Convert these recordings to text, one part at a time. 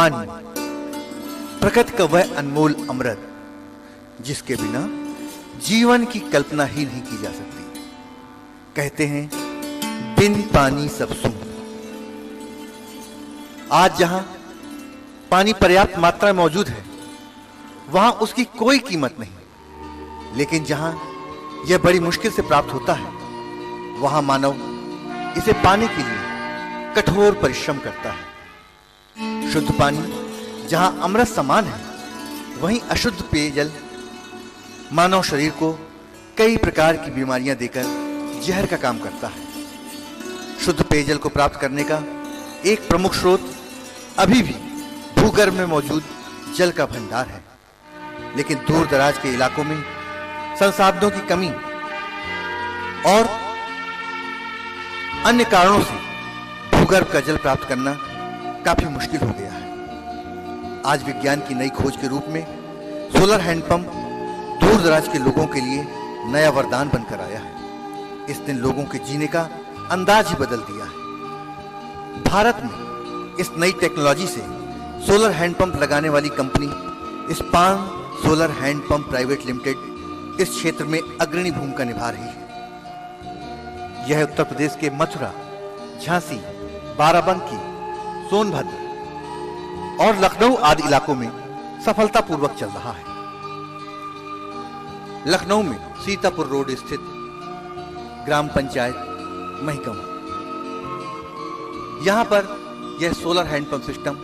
पानी, प्रकृति का वह अनमोल अमृत जिसके बिना जीवन की कल्पना ही नहीं की जा सकती। कहते हैं बिन पानी सब सून। आज जहां पानी पर्याप्त मात्रा में मौजूद है वहां उसकी कोई कीमत नहीं, लेकिन जहां यह बड़ी मुश्किल से प्राप्त होता है वहां मानव इसे पाने के लिए कठोर परिश्रम करता है। शुद्ध पानी जहां अमृत समान है, वहीं अशुद्ध पेयजल मानव शरीर को कई प्रकार की बीमारियां देकर जहर का काम करता है। शुद्ध पेयजल को प्राप्त करने का एक प्रमुख स्रोत अभी भी भूगर्भ में मौजूद जल का भंडार है, लेकिन दूर दराज के इलाकों में संसाधनों की कमी और अन्य कारणों से भूगर्भ का जल प्राप्त करना काफी मुश्किल हो गया है। आज विज्ञान की नई खोज के रूप में सोलर हैंडपंप दूर दराज के लोगों के लिए नया वरदान बनकर आया है। इसने लोगों के जीने का अंदाज ही बदल दिया है। भारत में इस नई टेक्नोलॉजी से सोलर हैंडपंप लगाने वाली company Span solar hand pump private limited इस क्षेत्र में अग्रणी भूमिका निभा रही है। यह उत्तर प्रदेश के मथुरा, झांसी, बाराबंकी, सोनभद्र और लखनऊ आदि इलाकों में सफलतापूर्वक चल रहा है। लखनऊ में सीतापुर रोड स्थित ग्राम पंचायत महिगवा, यहां पर यह सोलर हैंडपंप सिस्टम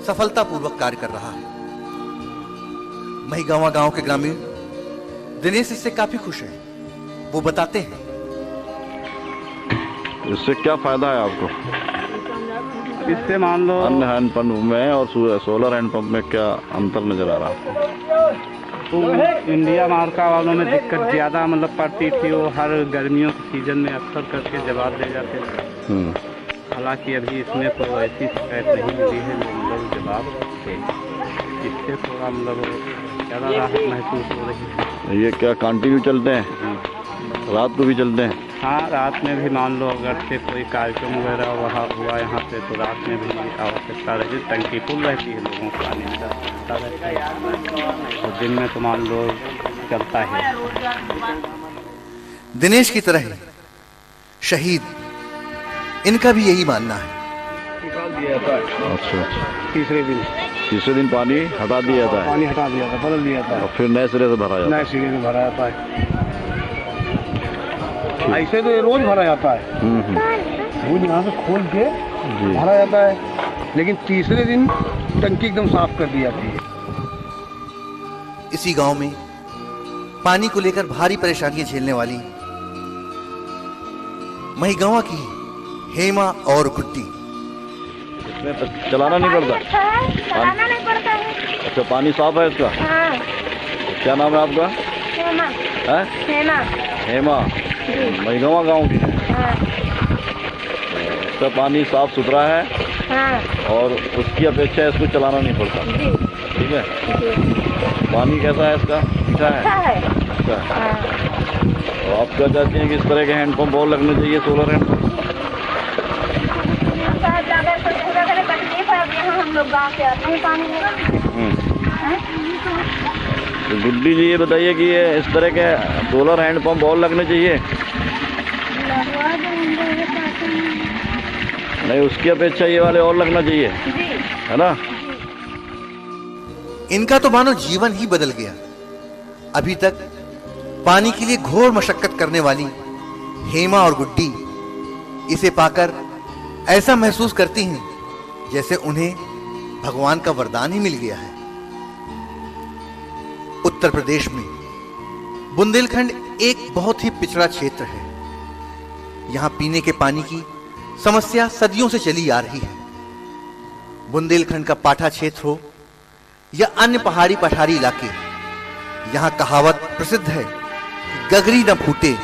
सफलतापूर्वक कार्य कर रहा है। महिगवा गांव के ग्रामीण दिनेश इससे काफी खुश हैं। वो बताते हैं इससे क्या फायदा है आपको? इससे मान लो अन्य हैंडपंप में और सोलर हैंडपंप में क्या अंतर नजर आ रहा है? तो इंडिया मार्का वालों में दिक्कत ज़्यादा मतलब पड़ती थी। वो हर गर्मियों के सीजन में अक्सर करके जवाब दे जाते थे। हालांकि अभी इसमें तो ऐसी शिकायत नहीं मिली है, मतलब जवाब थे। इससे थोड़ा मतलब ज़्यादा राहत महसूस हो रही है। ये क्या कंटिन्यू चलते हैं? रात को भी चलते हैं? हाँ, रात में भी मान लो अगर से कोई कार्यक्रम वगैरह वहाँ हुआ यहाँ पे तो रात में भी आवश्यकता रहती। टंकी फुल रहती है, लोगों को पानी की आवश्यकता रहती है, और दिन में तो मान लो चलता है। दिनेश की तरह ही शहीद इनका भी यही मानना है। अच्छा, तीसरे दिन पानी हटा दिया जाता है? पानी हटा दिया था, बदल दिया था, और फिर नए सिरे से भरा जाता है? नए सिरे से भरा जाता है। ऐसे तो ये रोज भरा जाता है, रोज यहाँ से खोल के भरा जाता है, लेकिन तीसरे दिन टंकी एकदम साफ कर दी जाती है। इसी गांव में पानी को लेकर भारी परेशानियां झेलने वाली महिगवा की हेमा और गुड्डी। इसमें तो चलाना नहीं पड़ता? चलाना नहीं पड़ता है। अच्छा, पानी साफ है इसका? हाँ। क्या नाम है आपका? हेमा। है? हेमा। हेमा, महिगवा गांव की। हाँ। इसका पानी साफ सुथरा है। हाँ। और उसकी अपेक्षा इसको चलाना नहीं पड़ता। ठीक है। पानी कैसा है इसका? मीठा है? अच्छा है। हाँ। तो आप क्या चाहते हैं कि इस तरह के हैंडपंप और लगने चाहिए, सोलर हैंडपंप? हम लोग गाँव से आते हैं पानी तो गुड्डी जी ये बताइए कि ये इस तरह के सोलर हैंडपंप और लगने चाहिए? नहीं, उसकी अपेक्षा ये वाले और लगना चाहिए, है ना? इनका तो मानो जीवन ही बदल गया। अभी तक पानी के लिए घोर मशक्कत करने वाली हेमा और गुड्डी इसे पाकर ऐसा महसूस करती हैं जैसे उन्हें भगवान का वरदान ही मिल गया है। उत्तर प्रदेश में बुंदेलखंड एक बहुत ही पिछड़ा क्षेत्र है। यहां पीने के पानी की समस्या सदियों से चली आ रही है। बुंदेलखंड का पाठा क्षेत्र हो या अन्य पहाड़ी पठारी इलाके, यहां कहावत प्रसिद्ध है कि गगरी न फूटे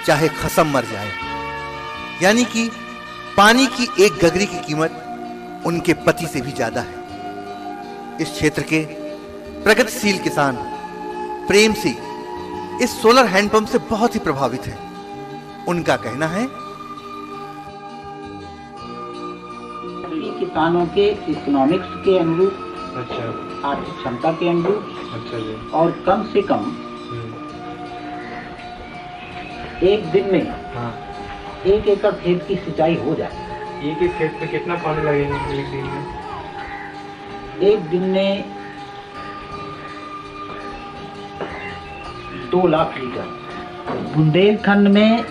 चाहे खसम मर जाए, यानी कि पानी की एक गगरी की कीमत उनके पति से भी ज्यादा है। इस क्षेत्र के प्रगतिशील किसान प्रेम से इस सोलर हैंडपंप से बहुत ही प्रभावित है। उनका कहना है किसानों के इकोनॉमिक्स के अनुरूप, अच्छा आर्थिक क्षमता के अनुरूप, अच्छा जी। और कम से कम एक दिन में हाँ, 1 एकड़ खेत की सिंचाई हो जाए। एक एक खेत पे कितना पानी लगेगा एक दिन में? एक दिन में 2 लाख लीटर। बुंदेलखंड में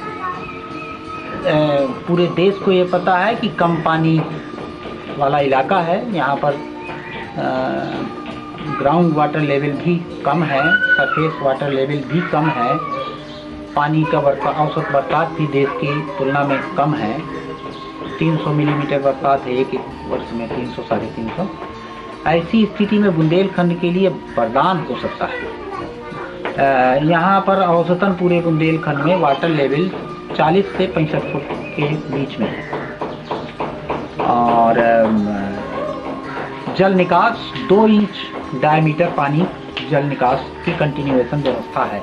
पूरे देश को ये पता है कि कम पानी वाला इलाका है। यहाँ पर ग्राउंड वाटर लेवल भी कम है, सरफेस वाटर लेवल भी कम है, पानी का औसत बरसात भी देश की तुलना में कम है। 300 मिलीमीटर बरसात है एक वर्ष में, 300 साढ़े 300। ऐसी स्थिति में बुंदेलखंड के लिए वरदान हो सकता है। यहाँ पर औसतन पूरे बुंदेलखंड में वाटर लेवल 40 से 65 फुट के बीच में है और जल निकास 2 इंच डायमीटर पानी जल निकास की कंटिन्यूएशन व्यवस्था है।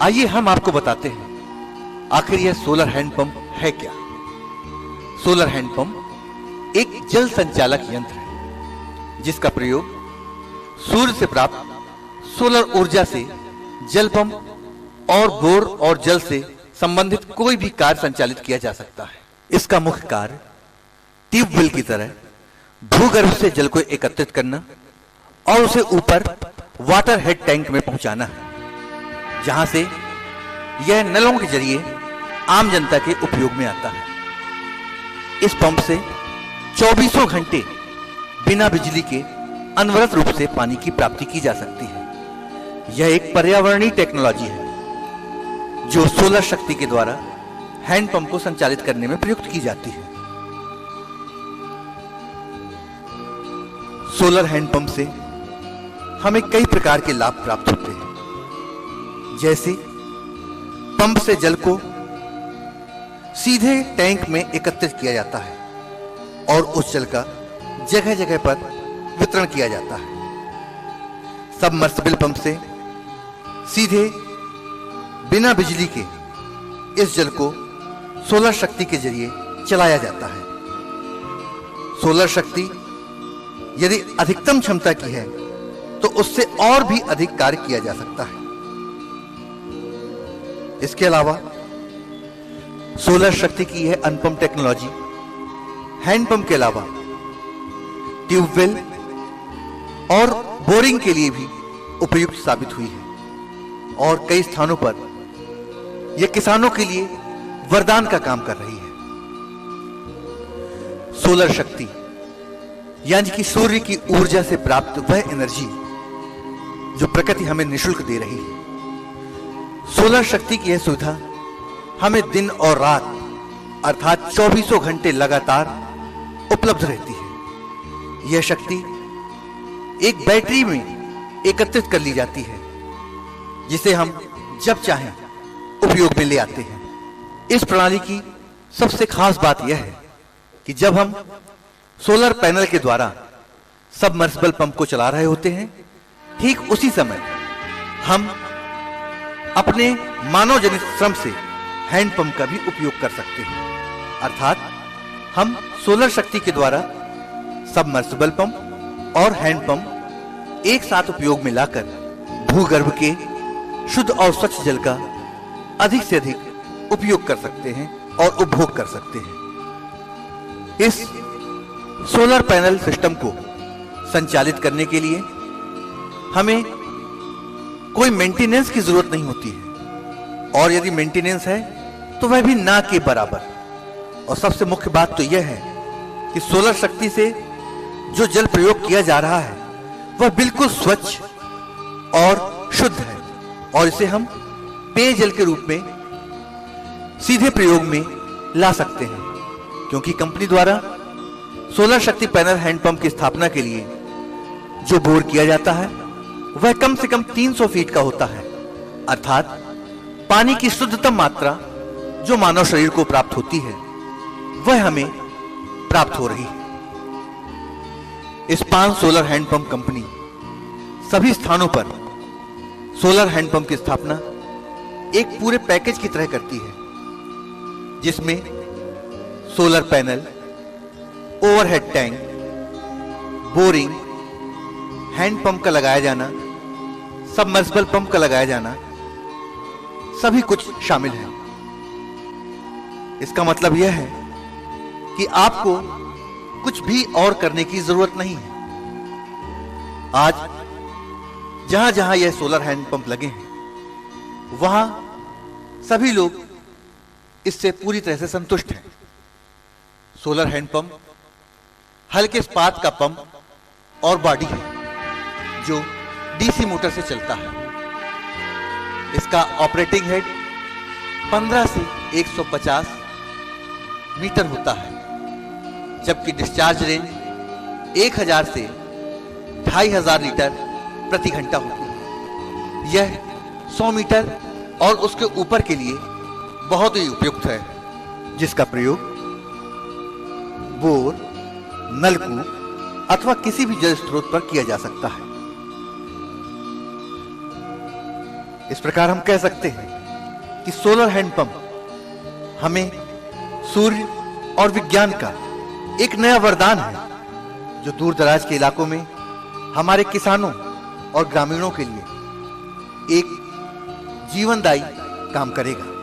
आइए हम आपको बताते हैं आखिर यह सोलर हैंडपंप है क्या। सोलर हैंडपंप एक जल संचालक यंत्र है जिसका प्रयोग सूर्य से प्राप्त सोलर ऊर्जा से जल पंप और बोर और जल से संबंधित कोई भी कार्य संचालित किया जा सकता है। इसका मुख्य कार्य ट्यूबवेल की तरह भूगर्भ से जल को एकत्रित करना और उसे ऊपर वाटर हेड टैंक में पहुंचाना है, जहां से यह नलों के जरिए आम जनता के उपयोग में आता है। इस पंप से 24 घंटे बिना बिजली के अनवरत रूप से पानी की प्राप्ति की जा सकती है। यह एक पर्यावरणीय टेक्नोलॉजी है जो सोलर शक्ति के द्वारा हैंडपंप को संचालित करने में प्रयुक्त की जाती है। सोलर हैंडपंप से हमें कई प्रकार के लाभ प्राप्त होते हैं, जैसे पंप से जल को सीधे टैंक में एकत्रित किया जाता है और उस जल का जगह जगह पर वितरण किया जाता है। सबमर्सिबल पंप से सीधे बिना बिजली के इस जल को सोलर शक्ति के जरिए चलाया जाता है। सोलर शक्ति यदि अधिकतम क्षमता की है तो उससे और भी अधिक कार्य किया जा सकता है। इसके अलावा सोलर शक्ति की यह अनपंप टेक्नोलॉजी हैंडपंप के अलावा ट्यूबवेल और बोरिंग के लिए भी उपयुक्त साबित हुई है और कई स्थानों पर यह किसानों के लिए वरदान का काम कर रही है। सोलर शक्ति यानी कि सूर्य की ऊर्जा से प्राप्त वह एनर्जी जो प्रकृति हमें निःशुल्क दे रही है। सोलर शक्ति की यह सुविधा हमें दिन और रात अर्थात 24 घंटे लगातार उपलब्ध रहती है। यह शक्ति एक बैटरी में एकत्रित कर ली जाती है जिसे हम जब चाहें उपयोग में ले आते हैं। इस प्रणाली की सबसे खास बात यह है कि जब हम सोलर पैनल के द्वारा सबमर्सिबल पंप को चला रहे होते हैं, ठीक उसी समय हम अपने मानव जनित श्रम से हैंडपंप का भी उपयोग कर सकते हैं। अर्थात हम सोलर शक्ति के द्वारा सबमर्सिबल पंप और हैंडपंप एक साथ उपयोग में लाकर भूगर्भ के शुद्ध और स्वच्छ जल का अधिक से अधिक उपयोग कर सकते हैं और उपभोग कर सकते हैं। इस सोलर पैनल सिस्टम को संचालित करने के लिए हमें कोई मेंटेनेंस की जरूरत नहीं होती है और यदि मेंटेनेंस है तो वह भी ना के बराबर। और सबसे मुख्य बात तो यह है कि सोलर शक्ति से जो जल प्रयोग किया जा रहा है वह बिल्कुल स्वच्छ और शुद्ध है और इसे हम पेयजल के रूप में सीधे प्रयोग में ला सकते हैं, क्योंकि कंपनी द्वारा सोलर शक्ति पैनल हैंडपंप की स्थापना के लिए जो बोर किया जाता है वह कम से कम 300 फीट का होता है। अर्थात पानी की शुद्धतम मात्रा जो मानव शरीर को प्राप्त होती है वह हमें प्राप्त हो रही है। स्पान सोलर हैंडपंप कंपनी सभी स्थानों पर सोलर हैंडपंप की स्थापना एक पूरे पैकेज की तरह करती है, जिसमें solar panel, overhead tank, boring, hand pump का लगाया जाना, सबमर्सिबल पंप का लगाया जाना, सभी कुछ शामिल है। इसका मतलब यह है कि आपको कुछ भी और करने की जरूरत नहीं है। आज जहां जहां यह सोलर हैंड पंप लगे हैं वहां सभी लोग इससे पूरी तरह से संतुष्ट हैं। सोलर हैंड पंप हल्के इस्पात का पंप और बॉडी है जो डीसी मोटर से चलता है। इसका ऑपरेटिंग हेड 15 से 150 मीटर होता है, जबकि डिस्चार्ज रेंज 1000 से 2500 लीटर प्रति घंटा होती है। यह 100 मीटर और उसके ऊपर के लिए बहुत ही उपयुक्त है, जिसका प्रयोग बोर, नलकूप अथवा किसी भी जल स्रोत पर किया जा सकता है। इस प्रकार हम कह सकते हैं कि सोलर हैंड पंप हमें सूर्य और विज्ञान का एक नया वरदान है, जो दूर दराज के इलाकों में हमारे किसानों और ग्रामीणों के लिए एक जीवनदायी काम करेगा।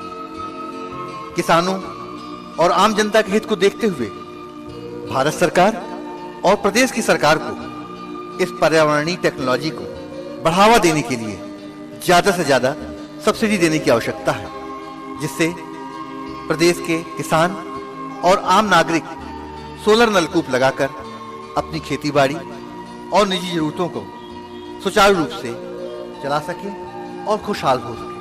किसानों और आम जनता के हित को देखते हुए भारत सरकार और प्रदेश की सरकार को इस पर्यावरणीय टेक्नोलॉजी को बढ़ावा देने के लिए ज्यादा से ज्यादा सब्सिडी देने की आवश्यकता है, जिससे प्रदेश के किसान और आम नागरिक सोलर नलकूप लगाकर अपनी खेतीबाड़ी और निजी जरूरतों को सुचारू रूप से चला सके और खुशहाल हो सके।